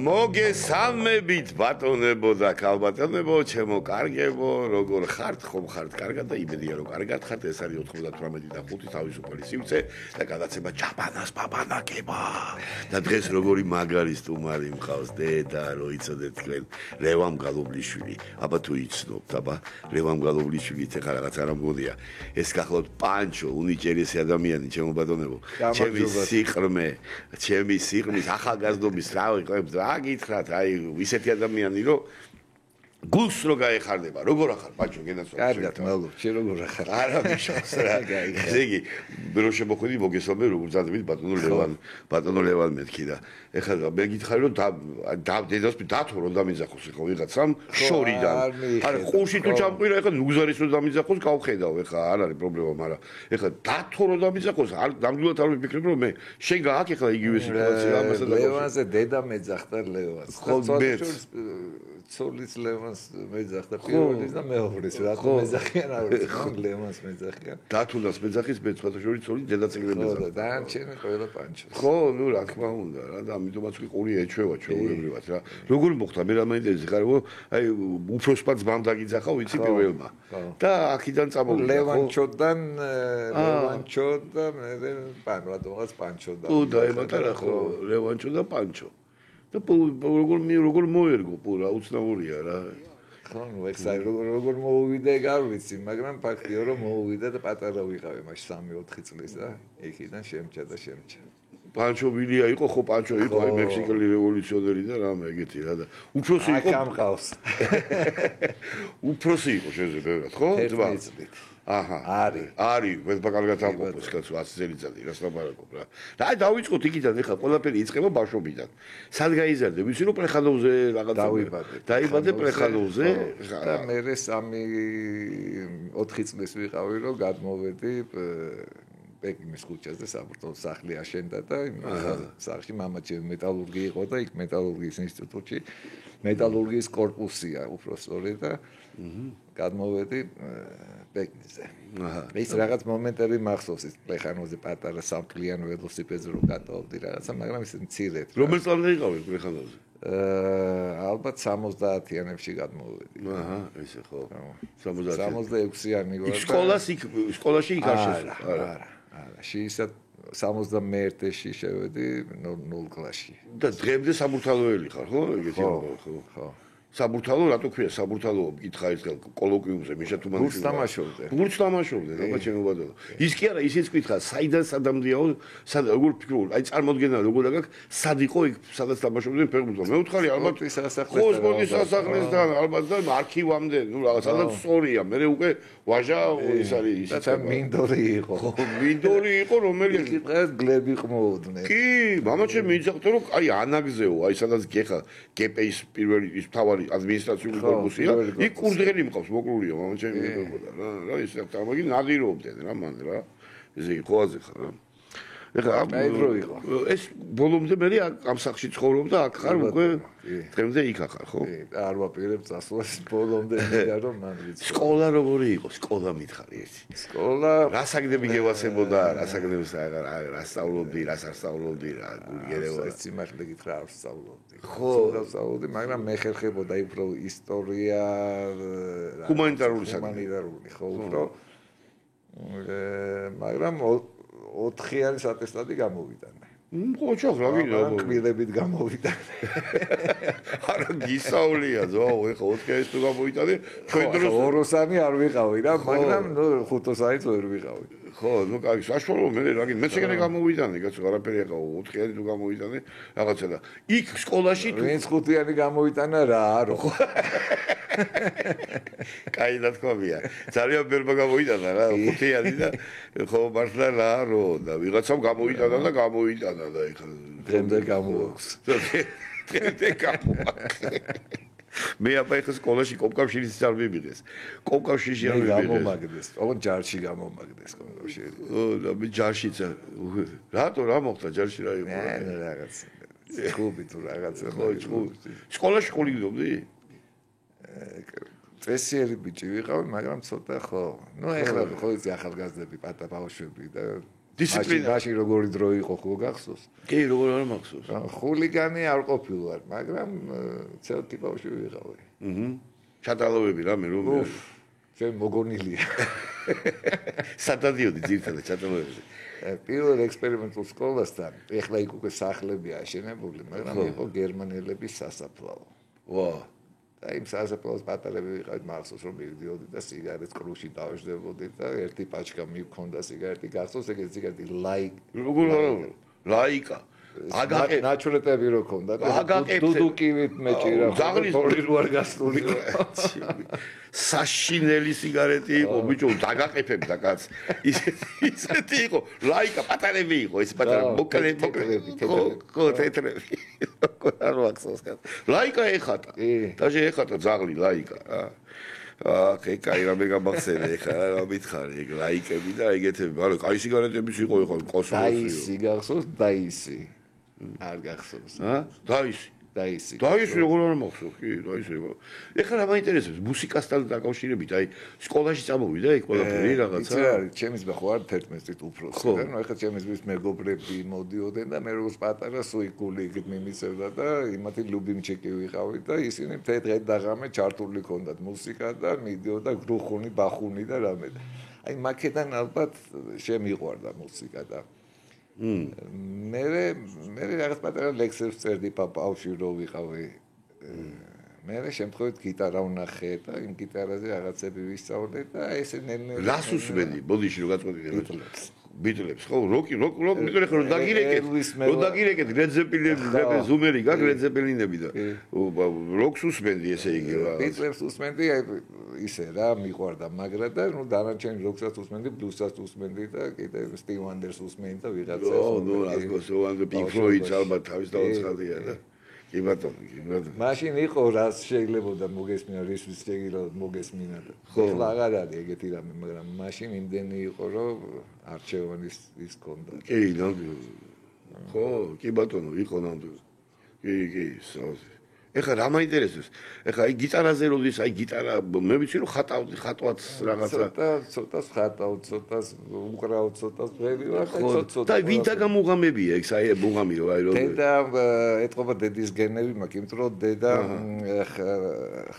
მოგესალმებით ბატონებო და ქალბატონებო, ჩემო კარგებო, როგორ ხართ, ხომ ხართ კარგად და იმედია რომ კარგად ხართ. ეს არის 98 და 5 თავისუფალი სივრცე და გადაცემა ჩაბანას ბაბანაკება. და დღეს როგორი მაგარი სტუმარი მყავს, დედა, რო იცოდეთ თქვენ, ლევან გალობლიშვილი. აბა თუ იცნობთ, აბა ლევან გალობლიშვილით ეხლა რაღაც არ მგონია. ეს გახლავთ პანჩო, უნიჭერესი ადამიანი, ჩემო ბატონებო. ჩემი სიღრმის ახალგაზრდობის რა გითხრათ, აი ისეთი ადამიანი რომ გულს რო გაეხარდება, როგორ ახარ პაჭო გენაცვალე. კარგად, მალო, შე როგორ ახარ? არა მიშავს რა. ესე იგი, რო შემოხვედი მოგესალმე, როგორ ძადებით ბატონო ლევან მეთქი და ეხლა მე გითხარი რომ დედას დათო რომ დამიძახოს ეხლა ვიღაცამ შორიდან. არა, ყურში თუ ჩამყვირა ეხლა ნუგზარის რომ დამიძახოს გავხედავ ეხლა არ არის პრობლემა, მაგრამ ეხლა დათო რომ დამიძახოს, ნამდვილად არ ვიფიქრებ რომ მე შენ გააკ ეხლა იგივე სიტუაცია ამასთან და ლევანზე დედა მეძახდა ლევანს. ცოლის ლევანს მეძახდა პირველის და მეორის რატომ მეძახიან არ ვიცი ლევანს მეძახიან დათუნას მეძახის მე სხვა შორის ცოლი დედაწილები მეძახდა და დანარჩენი ყველა პანჩო ხო ნუ რა თქმა უნდა რა და ამიტომაც კი ყური ეჩვევა ჩვეულებრივად რა როგორ მოხდა მე რა მაინტერესებს ხარო აი უფროსმა ძმამ დაგიძახა ვიცი პირველმა და აქედან წამოვიდა ლევანჩოდან ლევანჩო და მე პანო რატომღაც პანჩო და დაემატა რა ხო ლევანჩო და პანჩო და როგორ მოერგო პურა უცნაურია რა ხო ნუ ექსაი როგორ მოუვიდა არ ვიცი მაგრამ ფაქტია რომ მოუვიდა და პატარა ვიყავი მაშინ 3-4 წლის და იქიდან შემჭა პანჩო ვილია იყო ხო პანჩო იყო აი მექსიკელი რევოლუციონერი და რამე ეგეთი რა და უფროსი იყო აქ ამყავს უფროსი იყო შენზე ბევრად ხო ძმა აჰა არის მე კარგად ამყოფს კაცო 100 წელიწადი რას ლაპარაკობ რა და აი დავიწყოთ იქიდან ეხლა ყველაფერი იწყება ბავშვობიდან სად გაიზარდე ვიცი რომ პრეხანოვზე რაღაც დაიბადე პრეხანოვზე და მე 3-4 წლის ვიყავი რომ გადმოვედი პეკინის ქუჩაზე საბურთალოს სახლი აშენდა და სახლში მამაჩემი მეტალურგი იყო და იქ მეტალურგიის ინსტიტუტში მეტალურგიის კორპუსია უბრალოდ და გადმოვედი პეკინზე. ის რაღაც მომენტები მახსოვს ის პრეხანოვზე პატარა სამთლიან ველოსიპედზე რო გადავდი რაღაცა, მაგრამ ის მცირედ. რომელ წლამდე იყავი პრეხანოვზე? ალბათ 70-იანებში გადმოვედი. აჰა, ესე ხო. 66-იანი ვარ. სკოლაში იქ არ შესულ. არა. შეიძლება 71-ში შევედი 0 კლასში. და დღემდე საბურთალოელი ხარ, ხო? ეგეთი რა ხო. საბურთალო რატო ქვია საბურთალო მკითხა ის კოლოკვიუმზე მიშა თუმანიშვილი გურც დამაშოვდა აბა ჩემო ბატონო ის კი არა ისიც მკითხა საიდან სადამდეაო სად როგორ ფიქრობ აი წარმოდგენა როგორ აგაკ სად იყო იქ სადაც დამაშოვდნენ ფეხბურთს მე ვთხარი ალბათ ხო სპორტის სასახლესთან ალბათ და არქივამდე ნუ რაღაც სადაც სწორია მე უკვე ვაჟა ის არის ისიც მინდორი იყო ხო მინდორი იყო რომელიც დღეს გლები ყმოუდნენ კი მამაჩემი იძახდა რომ აი ანაგზეო აი სადაც გეხა გპ-ის პირველი ის თავი ადმინისტრაციული კორპუსია, იქ კურდღელი მყავს, მოკლულია, მამაჩემი მეგონა რა. რა ის თამაგი ნადირობდნენ რა მან რა. ესე იგი ხოაზე ხარ რა. ეხლა აიდრო იყო. ეს ბოლომდე მე ამ სახლში ცხოვრობდა, აქ ხარ უკვე დღემდე იქ ხარ, ხო? არ ვაპირებ წასვლას ბოლომდე მიგა რომ მან ვიცი. სკოლა როგორი იყო? სკოლა მითხარი ერთი. სკოლა რა საგდები გევასებოდა, რა საგდებს რა სწავლობდი, რას არ სწავლობდი რა, გულგერევა. ეს სიმართლე გითხრა არ სწავლობდი. ხო, სწავლობდი, მაგრამ მე ხერხებოდა უფრო ისტორია, ჰუმანიტარული ხო, უფრო მაგრამ 4-იანი ატესტატი გამოვიტანე. ხო, რა გინდა? კბილებით გამოვიტანე. არა, გისავლია, ზოო, ეხა 4-იანი თუ გამოვიტანე, ჩვენ დროს 2-3 არ ვიყავი რა, მაგრამ 5-6-ით ვერ ვიყავი. ხო, ნუ კაი, საშუალო მე რა გინდა? მე შეგენე გამოვიტანე, კაცო, არაფერი ეხა 4-იანი თუ გამოვიტანე, რაღაცა და იქ სკოლაში თუ ვინც 5-იანი გამოვიტანა რა, არო. კაი ნათქვამია. ძალიან ბევრმა გამოვიტანა რა, 5-იანი და ხო მართლა რა რო და ვიღაცამ გამოვიტანა და ეხლა დღემდე გამოაქვს. დღემდე გამოაქვს. მე აბა ეხლა სკოლაში კომკავშირის არ მივიღეს. კომკავშირში არ მივიღეს. გამომაგდეს. ოღონდ ჯარში გამომაგდეს კომკავშირი. და მე ჯარშიც რატო რა მოხდა ჯარში რა იყო? რაღაც კლუბი თუ რაღაცა. ხო, სკოლაში ყოლიდობდი? წესიერი ბიჭი ვიყავი, მაგრამ ცოტა ხო. ნუ ეხლა ხო იცი ახალგაზრდები, პატა ბავშვები და დისციპლინა. მაშინ როგორი დრო იყო ხო გახსოვს? კი, როგორ არ მახსოვს. ხულიგანი არ ყოფილვარ, მაგრამ ცელკი ბავშვი ვიყავი. ჩატალოვები რა მე რომ შენ მოგონილია. სადადიოდი ძირთადად ჩატალოვებზე. პირველ ექსპერიმენტულ სკოლასთან, ეხლა იქ უკვე სახლები აშენებული, მაგრამ იყო გერმანელების სასაფლაო. ვა. და იმ სასაფლაოს პატარები ვიყავით, მახსოვს რომ მივდიოდი და სიგარეტს კრუში დავეშდებოდი და ერთი პაჩკა მივქონდა სიგარეტი, გახსოვს ეგ სიგარეტი როგორ არა? ლაიკა. აგაყე ნაჩვენები რო ქონდა და დუდუკივით მეჭირა ორი რო არ გასული საშინელი სიგარეტი იყო ბიჭო დაგაყეფებდა კაც ისეთი იყო ლაიკა პატარები იყო ეს პატარა მოკლები ხო თეთრები არ ვახსოვს კაც ლაიკა ეხატა დაჟე ეხატა ძაღლი ლაიკა აი კაი რამე გამახსენე ეხლა რა მითხარი ეგ ლაიკები და ეგეთები არა კაი სიგარეტებიც იყო ეხლა კოსმოსი დაისი გახსოვს დაისი არ გახსოვს დაისი როგორ არ მახსოვს კი დაისი ეხლა რა მაინტერესებს მუსიკასთან დაკავშირებით აი სკოლაში წამოვიდა იქ ყველაფერი რაღაცა ჩემი ძმა ხო არ 11 წლით უფროსი და ნუ ეხლა ჩემი ძმის მეგობრები მოდიოდნენ და მე როგორც პატარა სუიკული იქით მიმიცევდა და იმათი ლუბიმჩიკი ვიყავი და ისინი დღე დაღამე ჩართული ქონდათ მუსიკა და მიდიოდა გრუხუნი ბახუნი და რამე აი მაკედან ალბათ შემიყვარდა მუსიკა და მე რაღაც პატარა ლექსებს წერდი ბავშვი რო ვიყავი მე შემთხვევით გიტარა ვნახე და იმ გიტარაზე რაღაცები ვისწავლე და ესე ნელ-ნელა რას უსმენდი ბოდიში რო გაწყვეტილი ბიტლებს ხო როკი მიგორე ხო დაგირეკეთ გრედზეპილინები და ზუმერი გაკ გრედზეპილინები და როკს უსმენდი ესე იგი რა ბიტლებს უსმენდი ისე რა მიყვარდა მაგრა და ნუ დანარჩენი როკსაც უსმენდი ბლუსაც უსმენდი და კიდე სტივ ვანდერს უსმენდი და ვიღაცა ნუ ასგოს ვანდერ პინკ ფლოიდს ალბათ თავის დაუცხადია და კი ბატონო მაშინ იყო რაც შეიძლება მოგესმინა რისთვის შეიძლება მოგესმინა და ხო აღარ არის ეგეთი რამე მაგრამ მაშინ იმდენი იყო რომ არჩევანის ის კონდა კი ნამდვილად ხო კი ბატონო იყო ნამდვილად კი სოზე ეხლა რა მაინტერესებს ეხლა აი გიტარაზე როდის აი გიტარა მე ვიცი რომ ხატავდი ხატვაც რაღაცა ცოტას ხატავ ცოტას უკრავ ცოტას ვერი ვარ ცოტა და ვინ დაგამუღამებია ეს აი მუღამი რო აი რო დედა ეთყობა დედის გენები მაქვს იმიტომ რომ დედა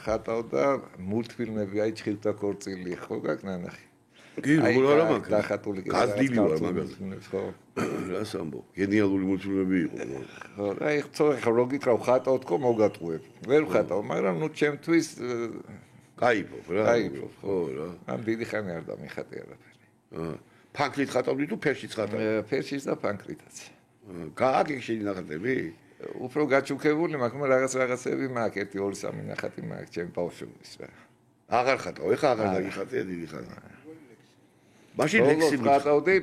ხატავდა მულტფილმები აი ჩხილთა ქორწილი ხო გაქვს ნანახი კი როგორ არა მაქვს დახატული გაზდილი ვარ მაგაზე ხო რას ამბობ გენიალური მულტფილმები იყო ხო აი ხო რო გითხრა ხატავ თქო მოგატყუებ ვერ ხატავ მაგრამ ნუ ჩემთვის кайფობ რა кайფობ ხო რა ამ დიდი ხანი არ დამიხატე არაფერი ფანკლით ხატავდი თუ ფერშიც ხატავდი ფერშიც და ფანკლითაც გააკი შეინახატები უფრო გაჩუქებული მაქვს რაღაცები მაქვს 1-2-3 ნახატი მაქვს ჩემ ბავშვობის რა აღარ ხატავ ეხა აღარ დაგიხატე დიდი ხანი მაშინ ლექსი ხატავდი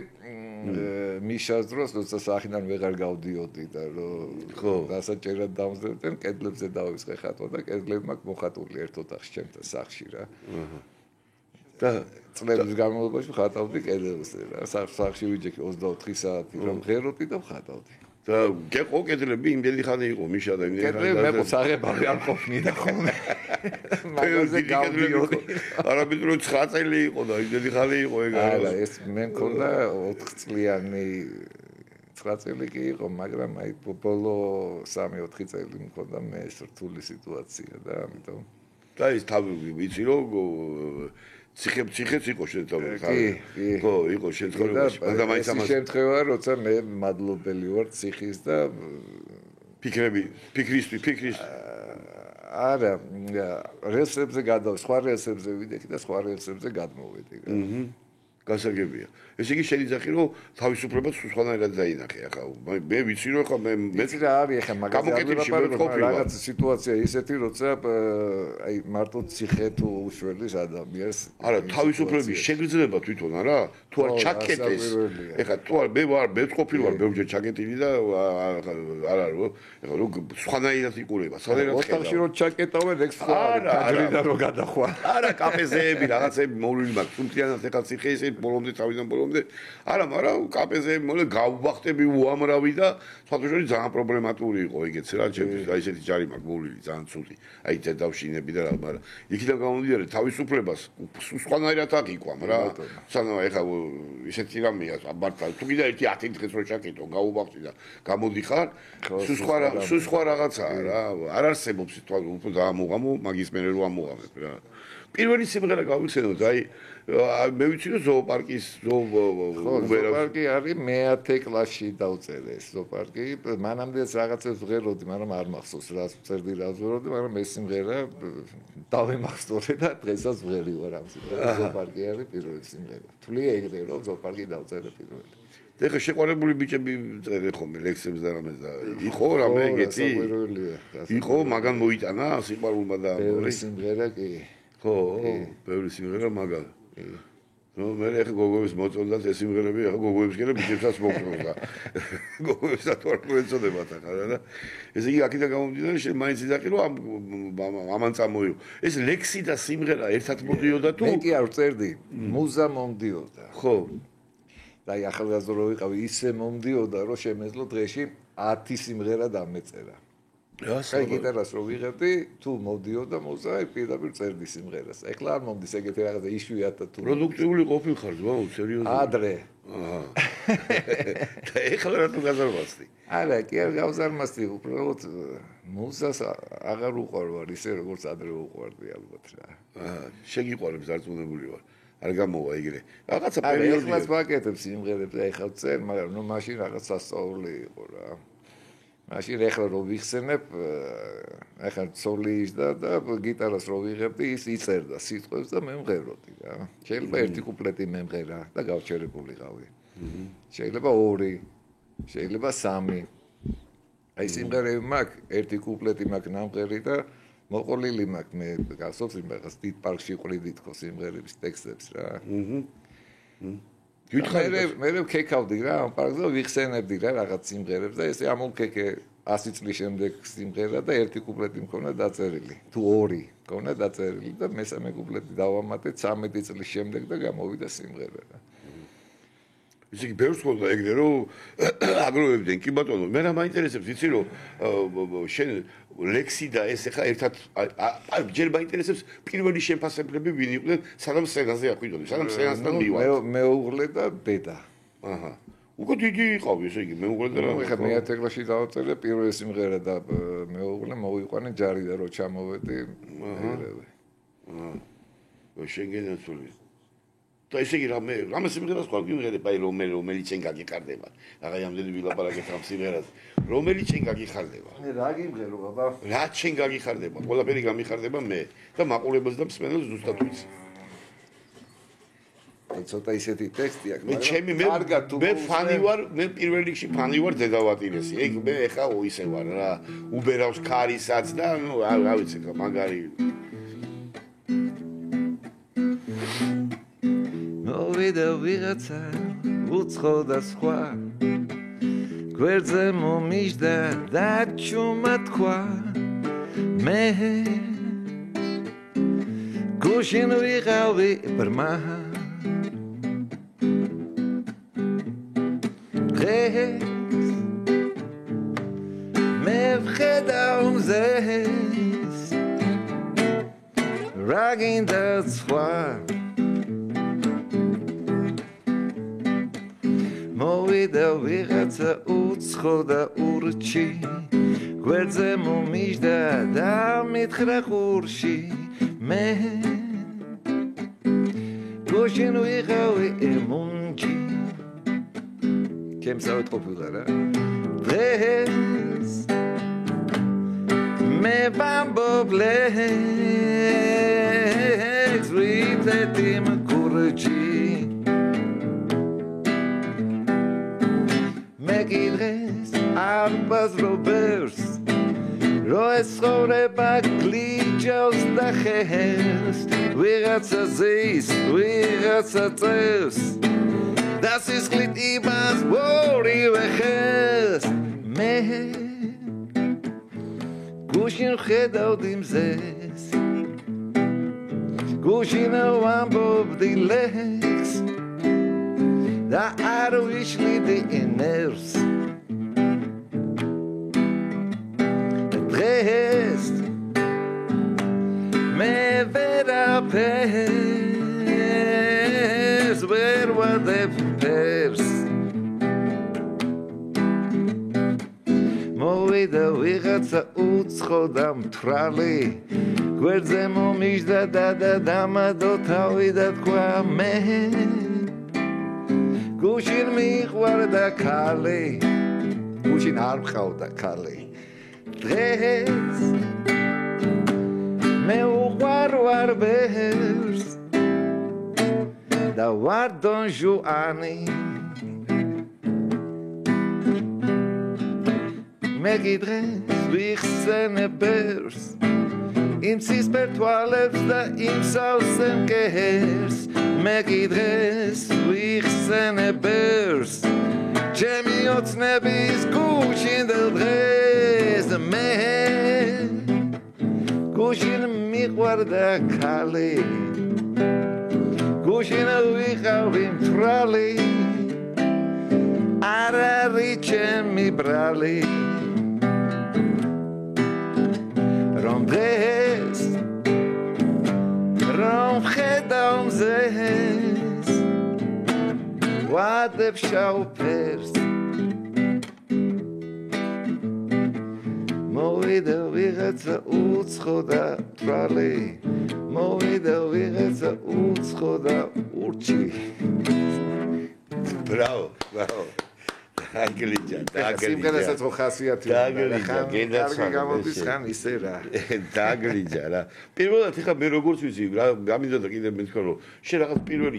მიშას დროს როცა სახიდან ვეღარ გავდიოდი და რომ დასაჭერად დავზრდენ კედლებზე დავისხე ხატვა და კედლები მაქვს მოხატული ერთ ოთახში ჩემთან სახლში რა და წლების განმავლობაში ხატავდი კედლებზე რა სახლში ვიჯექი 24 საათი რომ ღეროდი და ხატავდი და გეყო კედლები იმდენი ხანი იყო მიშა და იმდენი ხანი კედლები მე საღებავი არ ყოფნიდა ხოლმე მაგაზე გავდიოდი არა მე რო 9 წელი იყო და იმდენი ხანი იყო ეგ არა ეს მე მქონდა 4 წლიანი 9 წელი კი იყო მაგრამ აი ბოლო 3-4 წელი მქონდა მე რთული სიტუაცია და ამიტომ და ის თავი ვიცი რომ ციხეც იყო შეთავაზებული. ხო, იყო შემთხვევაში. მაგრამ მაინც ამას შემთხვევა, როცა მე მადლობელი ვარ ციხის და ფიქრის არა, რელსებზე სხვა რელსებზე ვიდექი და სხვა რელსებზე გადმოვედი. გასაგებია. ესე იგი შეიძლება რომ თავისუფლებას სხვანაირად დაინახე ახლა. მე ვიცი რომ ახლა მე ვიცი რა არის ახლა მაგაზე რაღაც სიტუაცია ისეთი როცა აი მარტო ციხე თუ უშველის ადამიანს არა თავისუფლების შეგრძნება თვითონ არა თუ არ ჩაკეტეს ახლა თუ არ მე ყოფილი ვარ ბევრჯერ ჩაკეტილი და არა რომ ახლა რომ სხვანაირად იყურება სხვანაირად ხედავ ოთახში რომ ჩაკეტავენ ეგ სხვა არის გაჯრიდა რომ გადახვა არა კაფეზეები რაღაცები მოვლილი მაქვს თუმცა ახლა ციხე ისე ბოლომდე თავიდან ბოლომდე. არა, მაგრამ კაპეზე მოლე გავბახტები უამრავი და სხვადასხვა ძალიან პრობლემატური იყო ეგეც რა, ჩემთვის აი ესეთი ჯარი მაქვს მოვლილი ძალიან ცუდი. აი დედავშინები და რა, მაგრამ იქიდან გამომდინარე თავისუფლებას სხვანაირად აღიქვამ რა. სანამ ეხა ისეთი რამეა, აბართა თუ კიდე ერთი 10 დღეს რო ჩაკეთო, გავუბახტი და გამოდიხარ, სულ სხვა რაღაცაა რა. არ არსებობს თვალ უფრო დაამოღამო, მაგის მერე რო ამოღამებ რა. პირველი სიმღერა გავიხსენოთ, აი მე ვიცი რომ ზოოპარკის ზოოპარკი არის მე-10 კლასში დავწერე ეს ზოოპარკი, მანამდეც რაღაცებს ვღეროდი, მაგრამ არ მახსოვს რას ვწერდი, რას ვღეროდი, მაგრამ ეს სიმღერა დავიმახსოვრე და დღესაც ვღერი ვარ ამ სიმღერას. ზოოპარკი არის პირველი სიმღერა. თვლი ეგრე რომ ზოოპარკი დავწერე პირველი. ეხა შეყვარებული ბიჭები წერე ხოლმე ლექსებს და რამეს და იყო რამე ეგეთი? იყო მაგან მოიტანა სიყვარულმა და ბევრი სიმღერა კი. ხო, ბევრი სიმღერა მაგალ. ნუ მე ეხა გოგოებს მოწონდათ ეს სიმღერები, ეხა გოგოებს კიდე ბიჭებსაც მოკროს და გოგოებსაც არ მოეწოდებათ ახლა და ესე იგი აქედან გამომდინარე შენ მაინც იდაყი რომ ამან წამოიღო. ეს ლექსი და სიმღერა ერთად მოდიოდა თუ? მე კი არ ვწერდი, მუზა მომდიოდა. ხო. და ახალგაზრდა რო ვიყავი, ისე მომდიოდა რომ შემეძლო დღეში 10 სიმღერა დამეწერა. აი გიტარას რო ვიღებდი, თუ მოდიოდა მუზა, აი პირდაპირ წერდი სიმღერას. ეხლა არ მომდის ეგეთი რაღაცა იშვიათად თუ. პროდუქტიული ყოფილხარ, ვაუ, სერიოზულად. ადრე. და ეხლა რა თუ გაზარმასდი? არა, კი არ გავზარმასდი, უბრალოდ მუზას აღარ უყვარვარ ისე როგორც ადრე უყვარდი ალბათ რა. შეგიყვარებს დარწმუნებული ვარ. არ გამოვა ეგრე. რაღაცა პერიოდი. ეხლაც ვაკეთებ სიმღერებს და ეხლა წერ, მაგრამ ნუ მაშინ რაღაც სასწაული იყო რა. მაშინ ეხლა რო ვიხსენებ, ეხლა სოლი ისდა და გიტარას რო ვიღებდი, ის იწერდა სიტყვებს და მე მღეროდი რა. შეიძლება ერთი კუპლეტი მემღერა და გავჩერებულიყავი. შეიძლება 2, შეიძლება 3. აი სიმღერები მაქვს, ერთი კუპლეტი მაქვს ნამღერი და მოყოლილი მაქვს მე გასწორს იმ რაღაც დიდ პარკში ყრიდი თქო სიმღერების ტექსტებს რა. მე ვქეკავდი რა ამ პარკზე ვიხსენებდი რა რაღაც სიმღერებს და ესე ამოვქეკე 100 წლის შემდეგ სიმღერა და ერთი კუპლეტი მქონდა დაწერილი. თუ 2 მქონდა დაწერილი და მესამე კუპლეტი დავამატე 13 წლის შემდეგ და გამოვიდა სიმღერა რა. ისე კი ბევრს ხოდა ეგრე რომ აგროვებდნენ კი ბატონო მე რა მაინტერესებს იცი რომ შენ ლექსი და ეს ახლა ერთად ჯერ მაინტერესებს პირველი შეფასებლები ვინ იყვნენ სანამ სცენაზე აყვიდოდი სანამ სცენასთან მივარ მეუღლე და დედა აჰა უკვე დიდი იყავი ესე იგი მეუღლე და რა ხა მე-10 კლასში დავწერე პირველი სიმღერა და მეუღლე მოვიყვანე ჯარი და რო ჩამოვედი ერევე შენგენან სული და ესე იგი რამე სიმღერას ხარ გიმღერებ აი რომელიც შენ გაგიხარდება აღა ამდენი ვილაპარაკეთ ამ სიმღერას რომელიც შენ გაგიხარდება მე რა გიმღერო ბაბა რა შენ გაგიხარდება ყველაფერი გამიხარდება მე და მაყურებელს და მსმენელს ზუსტად ვიცი აი ცოტა ისეთი ტექსტი აქვს მაგრამ მე ფანი ვარ მე პირველ რიგში ფანი ვარ დედავატირესი ეგ მე ეხა ისე ვარ რა უბერავს ქარისაც და ნუ რა ვიცი მაგარი მოვიდა ვიღაცა უცხო და სხვა გვერდზე მომიჯდა და ჩუმა თქვა მე გუშინ ვიყავი ბრმა მე ვხედავ მზეს რა გინდა სხვა მოვიდა ვიღაცა უცხო და ურჩი გვერდზე მომიჯდა და მითხრა ყურში მე გუშინ ვიყავი მუნჯი ჩემსავით ყოფილა რა დღეს მე ბამბობლებს ვიფლეთი მკურჯი მეკიდრეს არბაზ რობერს რო ესხოვრება გლიჯავს და ხერს ვიღაცა ზის ვიღაცა წევს და სისხლით იმას ორივე ხელს მე გუშინ ხედავდი მზეს გუშინ ვამბობდი ლექს და არ ვიშლიდი ენერს დღეს მე ვერაფერს ვერ ვადებ ფერს მოვიდა ვიღაცა უცხო და მთრალი გვერდზე მომიჯდა და დამადო თავი და თქვა მე გუშინ მიყვარდა ქალი გუშინ არ მყავდა ქალი დღეს მე უყვარ ბერს და ვარ დონ ჟუანი მე გიდრეს ვიხსენე ბერს იმ ცისფერ თვალებს და იმ სავსე მკერს მე გიდრეს ვიხსენე ბერს ჩემი ოცნების გუშინდელ დღეს მე გუშინ მიყვარდა ქალი გუშინ ვიყავი მთრალი არ არის ჩემი ბრალი რომ დღეს რომ ხედავ მზეს ვადებ შავ ფერს მოვიდა ვიღაცა უცხო და მთრალი მოვიდა ვიღაცა უცხო და ურჩი ბრავო ბრავო აგლიჯა სიმღერასაც ხასიათი გენაცვალე გამოდის ხან ისე რა დაგლიჯა რა პირველად ეხა მე როგორც ვიცი რა გამიზარდა კიდე მეთქვა რომ შენ რაღაც პირველი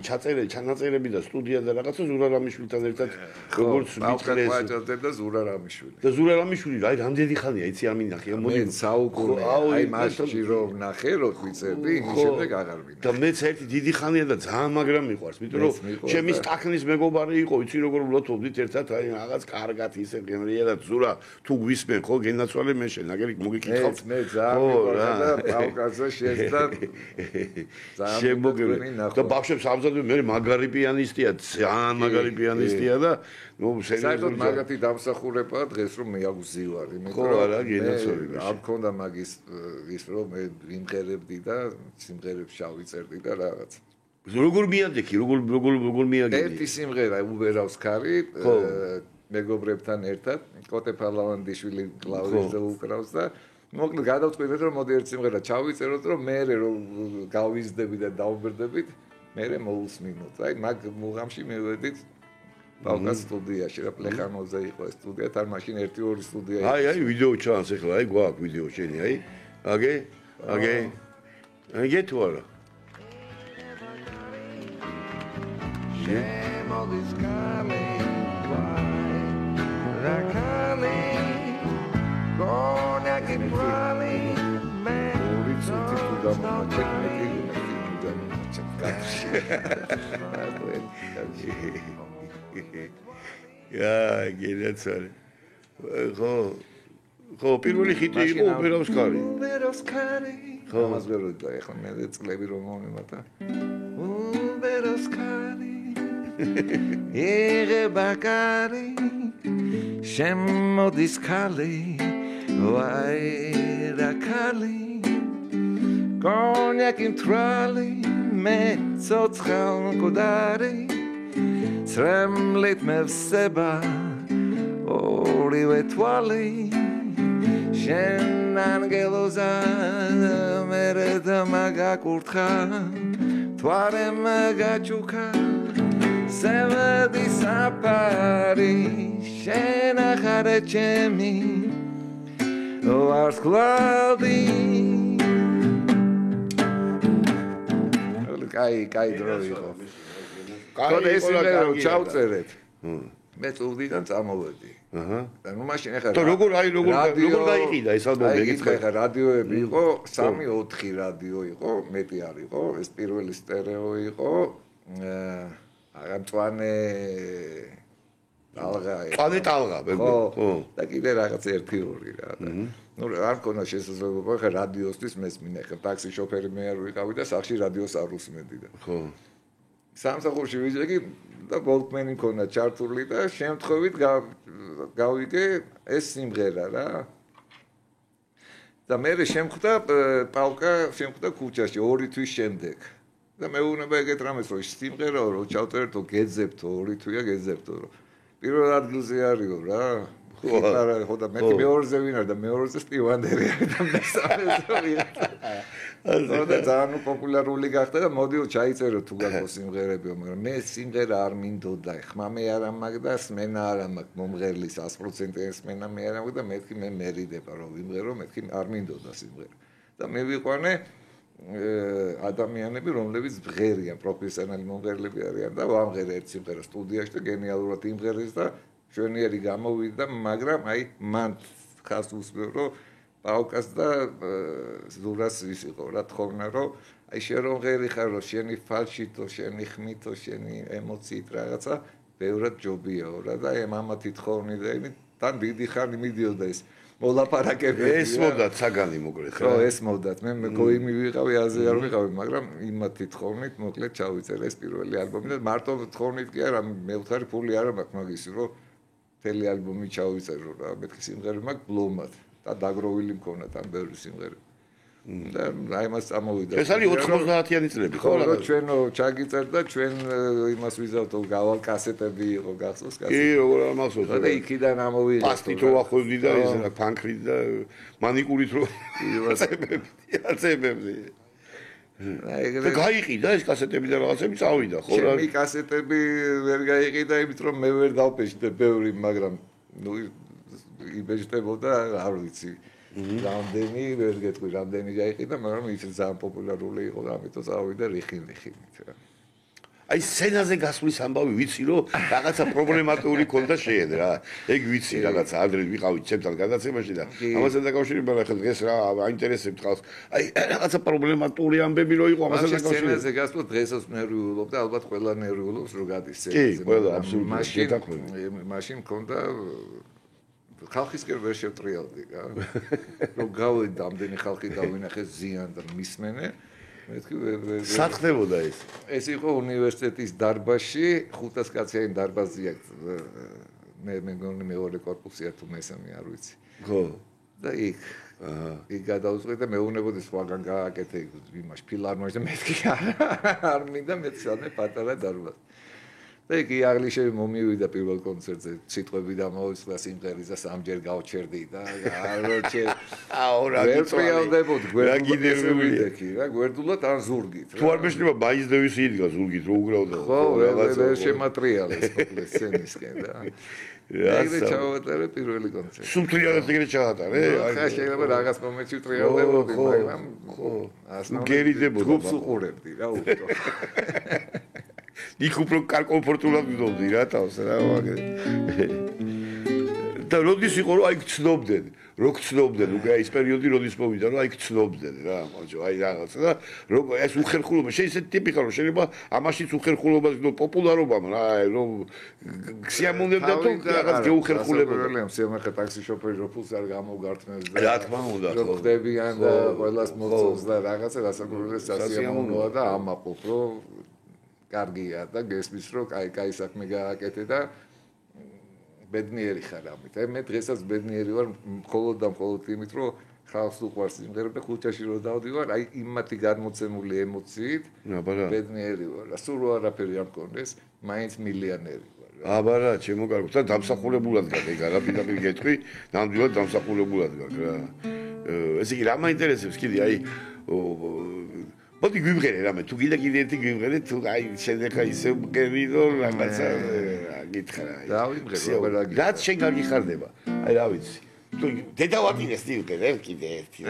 ჩანაწერები და სტუდია და რაღაცა ზურარამიშვილთან ერთად როგორც მიწეს და ზურარამიშვილი და ზურარამიშვილი რა რამდენი ხანია იცი არ მინახე მოდი საუკუნე აი მასში რომ ნახე რომ ვიცები იმის შემდეგ აღარ მინახე და მეც ერთი დიდი ხანია და ძალიან მაგრამ მიყვარს იმიტომ რომ ჩემი სტაქნის მეგობარი იყო იცი როგორ ვლოთობდით ერთად აი რაღაც კარგად ისე გემრია და ზურა თუ გვისმენ ხო გენაცვალე მე შენ აგერი მოგიკითხავ მე ძალიან მიყვარს და პავკაზა შეძდა შემოგები და ბავშვებს ამზადებ მე მაგარი პიანისტია ძალიან მაგარი პიანისტია და ნუ საერთოდ მაგათი დამსახურებაა დღეს რომ მე აგვზივარ იმიტომ რომ არა გენაცვალე არ მქონდა მაგის ის რომ მე იმღერებდი და სიმღერებს შავიწერდი და რაღაც როგორ მიადექი როგორ მიაგები ერთი სიმღერა უბერავს ქარი მეგობრებთან ერთად კოტე ფალავანდიშვილი კლავიშზე უკრავს და მოკლედ გადავწყვიტეთ რომ მოდი ერთ სიმღერა ჩავიწეროთ რომ მე რომ გავიზდები და დავბერდებით მე მოусმინოთ აი მაგ მუღამში მივედით ბავკას სტუდიაში რა პლეხანოზე იყო ეს სტუდია თან მაშინ 1-2 სტუდია აი ვიდეო ჩანს ახლა აი გვაქვს ვიდეო შენი აი აგე თუ არა Shame all this coming, why? Rakali, gonna get running, man. გენაცვალე ხო პირველი ხიტი იყო უბეროვსკარი ხო მას ვერ ვიტყვი ახლა მე წლები რომ მომემატა უბეროვსკარი იღება კარი შემოდის ქალი ვაი რა ქალი კონიაკი მთრალი მე ცოცხალ მკვდარი ცრემლით მე ვსება ორივე თვალი შენ ანგელოზა მერე და მაგაკურთხა თვარე მაგაჩუქა სევადი საფარი შენ ახარე ჩემი ვარსკვლავი კაი დრო იყო კაი ეს იმერო ჩავწერეთ მე წულდიდან წამოვედი და ნუ მაშინ ახლა როგორ გაიყიდა ეს ალბომი ეგითხა ახლა რადიოები იყო 3-4 რადიო იყო მეტი არ იყო ეს პირველი სტერეო იყო აღამწვანე ტალღა ხო და კიდე რაღაც 1-2 რა ნუ არ მქონდა შესაძლებლობა ხა რადიოსთვის მესმინე ხა ტაქსი შოფერი მე არ ვიყავი და სახში რადიოს არ უსმენდი და ხო სამსახურში ვიჯექი და Walkman-ი მქონდა ჩართული და შემთხვევით გავიგე ეს სიმღერა რა. და მე შემხვდა პალკა შემხვდა ქუჩაში 2 თვის შემდეგ. და მეუბნება ეგეთ რამეს რომ სიმღერაო რომ ჩავწერეთო გეძებთო 2 თვია გეძებთო რომ პირველ ადგილზე არისო რა. ხო და მე მეორეზე ვინ არის და მეორეზე სტივანდერი არის და მესამეზე ვინ არის. და ძალიან პოპულარული გახდა და მოდიო ჩაიწერო თუ გაქო სიმღერები, მაგრამ მე სიმღერა არ მინდოდა. ხმა მე არ ამაგ და სმენა არ ამაგ მომღერლის 100% სმენა მე არ ამაგ და მეთქი მე მერიდება რომ ვიმღერო, მეთქი არ მინდოდა სიმღერა. და მე ვიყვანე ადამიანები, რომლებიც ბღერიან, პროფესიონალი მომღერლები არიან და ვამღერე ერთ სიმღერას სტუდიაში და გენიალურად იმღერის და ჩვენიერი გამოვიდა, მაგრამ აი მან ხას უსმევ რომ პაუკას და ზურას ის იყო რა თხოვნა რომ აი შენ რომ ღერი ხარ რომ შენი ფალშითო, შენი ხმითო, შენი ემოციით რაღაცა ბევრად ჯობიაო რა და აი მამათი თხოვნი და იმით თან დიდი ხანი მიდიოდა ეს მოლაპარაკებები ეს მოდათ საგანი მოკლედ ხო ეს მოდათ მე გოიმი ვიყავი აზე არ ვიყავი მაგრამ იმათი თხოვნით მოკლედ ჩავიწერე ეს პირველი ალბომი და მარტო თხოვნით კი არა მეუთხარი ფული არ მაქვს მაგისი რომ მთელი ალბომი ჩავიწერო რა მეთქი სიმღერები მაქვს ბლომად და დაგროვილი მქონა თან ბევრი სიმღერა და აი მას წამოვიდა ეს არის 90-იანი წლები ხო რა ჩვენო ჩაგიწერ და ჩვენ იმას ვიზავთო გავალ კასეტები იყო გახსოვს კასეტები კი როგორ არ მახსოვს და იქიდან ამოვიღე პასტით ვახვევდი და ეს ფანქრით და მანიკურით რო აცებებდი და გაიყიდა ეს კასეტები და რაღაცები წავიდა ხო რა ჩემი კასეტები ვერ გაიყიდა იმით რომ მე ვერ დავპეშდე ბევრი მაგრამ ნუ იბეჭდებოდა არ ვიცი რამდენი ვერ გეტყვი რამდენი გაიყიდა მაგრამ ის ძალიან პოპულარული იყო და ამიტომ წავიდა რიხინით რა აი სცენაზე გასვლის ამბავი ვიცი რომ რაღაცა პრობლემატური ქონდა შეედ რა ეგ ვიცი რაღაცა ადრე ვიყავით ჩემთან გადაცემაში და ამასთან დაკავშირებით ახლა დღეს რა აინტერესებს ხალხს აი რაღაცა პრობლემატური ამბები რო იყო ამასთან დაკავშირებით სცენაზე გასვლა დღესაც ნერვიულობ და ალბათ ყველა ნერვიულობს რო გადის სცენაზე კი ყველა აბსოლუტურად მაშინ მქონდა ხალხისკენ ვერ შევტრიალდი რა რომ გავედი ამდენი ხალხი დავინახე ზიან და მისმენე მეთქი სათხდებოდა ეს იყო უნივერსიტეტის დარბაზში 500 კაციანი დარბაზია მე მეგონი მეორე კორპუსია თუ მესამე არ ვიცი ხო და იქ გადავწყვიტე და მეუბნებოდი სხვაგან გააკეთე იმაში ფილარმონიაში და მეთქი არ მინდა მეცადე პატარა დარბაზი და იქ იაღლიშევი მომივიდა პირველ კონცერტზე სიტყვები დამოუწყდა სიმღერის და სამჯერ გავჩერდი და აროჩე აურა გიწვალდებოდ გვერდულად რა გვერდულად ან ზურგით თუ არ მეშნება მაის დევისი იდგა ზურგით რო უგრავდა ხო ვერ შემატრიალეს მოკლედ სცენისკენ და ეგრე ჩავატარე პირველი კონცერტი სულტრიალად ეგრე ჩაატარე ხა შეიძლება რაღაც მომენტში ტრიალდებოდი მაგრამ ხო გერიდებოდა გუბს უყურებდი რა უბრალოდ იქ უფრო კომფორტულად ვიდოდი რა თავს რა ვაგე და როდის იყო რომ აი გცნობდნენ რო გცნობდნენ უკვე ის პერიოდი როდის მოვიდა რომ აი გცნობდნენ რა მოჯო აი რაღაცა და რომ ეს უხერხულობა შეიძლება ტიპი ხარ რომ შეიძლება ამაშიც უხერხულობას გქონდა პოპულარობამ რა რომ სიამოვნებდა თუ რაღაც გეუხერხულებოდა სიამოვნებდა ტაქსი შოფერი რო ფულს არ გამოგართმევს და რა თქმა უნდა რო ხდებიან და ყველას მოწონს და რაღაცა გასაკუთრებულად სასიამოვნოა და ამაყობ რომ კარგია და გესმის რომ კაი საქმე გააკეთე და ბედნიერი ხარ ამით. მე დღესაც ბედნიერი ვარ მხოლოდ და მხოლოდ იმით რომ ხალხს უყვარს სიმღერები და ქუჩაში რო დავდივარ, აი იმათი გადმოცემული ემოციით ბედნიერი ვარ. სულ რო არაფერი არ მქონდეს, მაინც მილიონერი ვარ. აბარა, ჩემო კარგო, და დამსახურებულად გაგე გარაფინაფი გეტყვი, ნამდვილად დამსახურებულად გაგ რა. ესე იგი რა მაინტერესებს კიდე აი მოდი გვიმღერე რამე თუ კიდე ერთი გვიმღერე თუ აი შენახა ისე მყევი რომ რაღაცა გითხრა აი დავიმღერე რა რაც შენ გაგიხარდება აი რა ვიცი თუ დედავატინეს დივღერე კიდე ერთი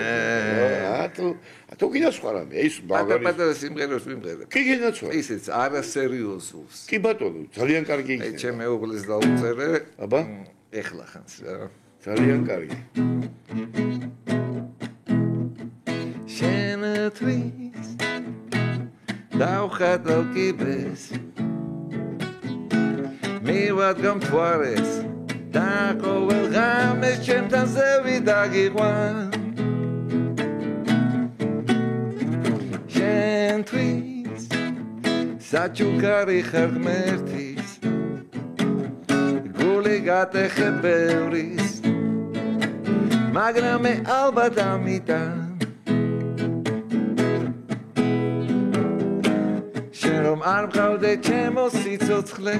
თუ კიდე სხვა რამე ის პატარ სიმღერებს ვიმღერებ კი გინაცვა ისეც არასერიოზულს კი ბატონო ძალიან კარგი იქნება აი ჩემ მეუღლეს დაუწერე აბა ეხლა ხანს რა ძალიან კარგი შენთვის დავხატო კიბეს მივადგამ თვარეს და ყოველ ღამეს ჩემთან ზევიდაგიყვან შენთვის საჩუქარი ხარ ღმერთის გული გატეხებევრის მაგრამ მე ალბათ ამიტომ შენ რომ არ მყავდე ჩემო სიცოცხლე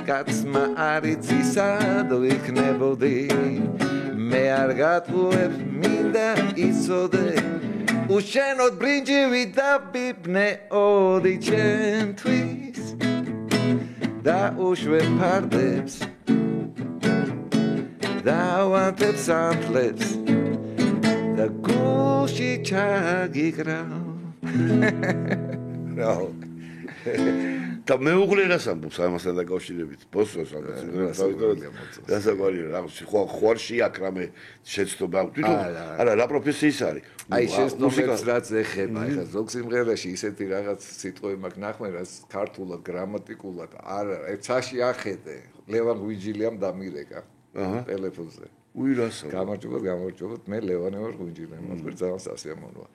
კაცმა არ იცისად ვიქნებოდი მე არ გატყუებ მინდა იცოდე უშენოდ ბრინჯი ვიდაბიბნეოდი ჩემთვის და უშვებ ფარდებს და ვანთებ სანთლებს და გულში ჩაგიკრავ რაო და მეუღლე რას ამბობს ამასთან დაკავშირებით? ბოსოს ამბობს. დასაკვირია რა ხوارში აქ რამე შეცდომა. თვითონ არა რა პროფესიის არის? აი შეცდომებს რაც ეხება, ეხლა ზოგ სიმღერაში ისეთი რაღაც სიტყვები მაქვს ნახმე, რაც ქართულად, გრამატიკულად არ ცაში ახედე. ლევან გვიჯილიამ დამირეკა ტელეფონზე. უირასო. გამარჯობა, მე ლევანე ვარ გვიჯილიამ, მაგრამ ძალიან სასიამოვნოა.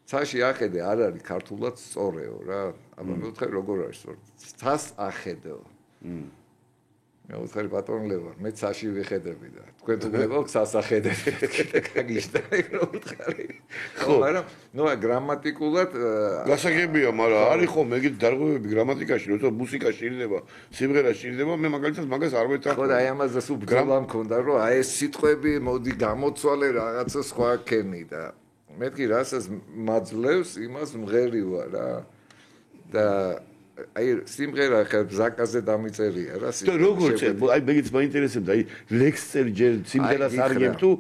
ცაში ახედე არ არის ქართულად სწორეო რა. აბა მე ვთხარი როგორ არის სწორი. ცას ახედეო. მე ვთხარი ბატონ ლევან, მე ცაში ვიხედები და თქვენ თუ გებავ ცას ახედები. გაგიშდა რო ვთხარი. ხო, მაგრამ ნუ გრამატიკულად გასაგებია, მაგრამ არის ხო მეგეთ დარღვევები გრამატიკაში, როცა მუსიკა შეიძლება, სიმღერა შეიძლება, მე მაგალითად მაგას არ ვეთანხმები. ხო და აი ამაზე სულ ბრძოლა მქონდა, რომ აი ეს სიტყვები მოდი გამოცვალე რაღაცა სხვა ქენი და მეთქი რასაც მაძლევს იმას მღერი ვარ რა და აი სიმღერა ხა ზაკაზე დამიწერია რა და როგორ წერ აი მეგეც მაინტერესებდა აი ლექს წერ ჯერ სიმღერას არგებ თუ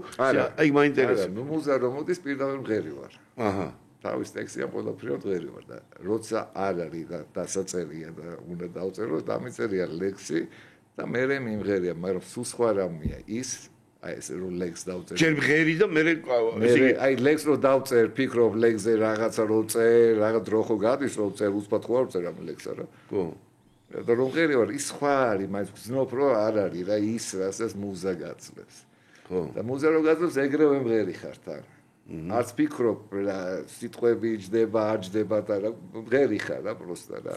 აი მაინტერესებს ნუ მუზა რომ მოდის პირდაპირ მღერი ვარ აჰა თავის ტექსტია ყველაფერი მღერი ვარ და როცა არ არის დასაწერია და უნდა დავწერო დამიწერია ლექსი და მე მიმღერია მაგრამ სულ სხვა რამეა ის აი ეს რო ლექს დავწერ. ჯერ მღერი და მე აი ლექს რო დავწერ, ფიქრობ ლექსზე რაღაცა რო წერ, რაღაც დრო ხო გადის რო წერ, უცბად ხო არ წერ ამ ლექსს რა. ხო. და რომ მღერი ვარ, ის სხვა არის, მაგრამ გზნობ რო არ არის რა, ის რასაც მუზა გაძლევს. ხო. და მუზა რო გაძლევს, ეგრევე მღერი ხარ თან. არც ფიქრობ რა, სიტყვები ჯდება, არ ჯდება და რა, მღერი ხარ რა პროსტა რა.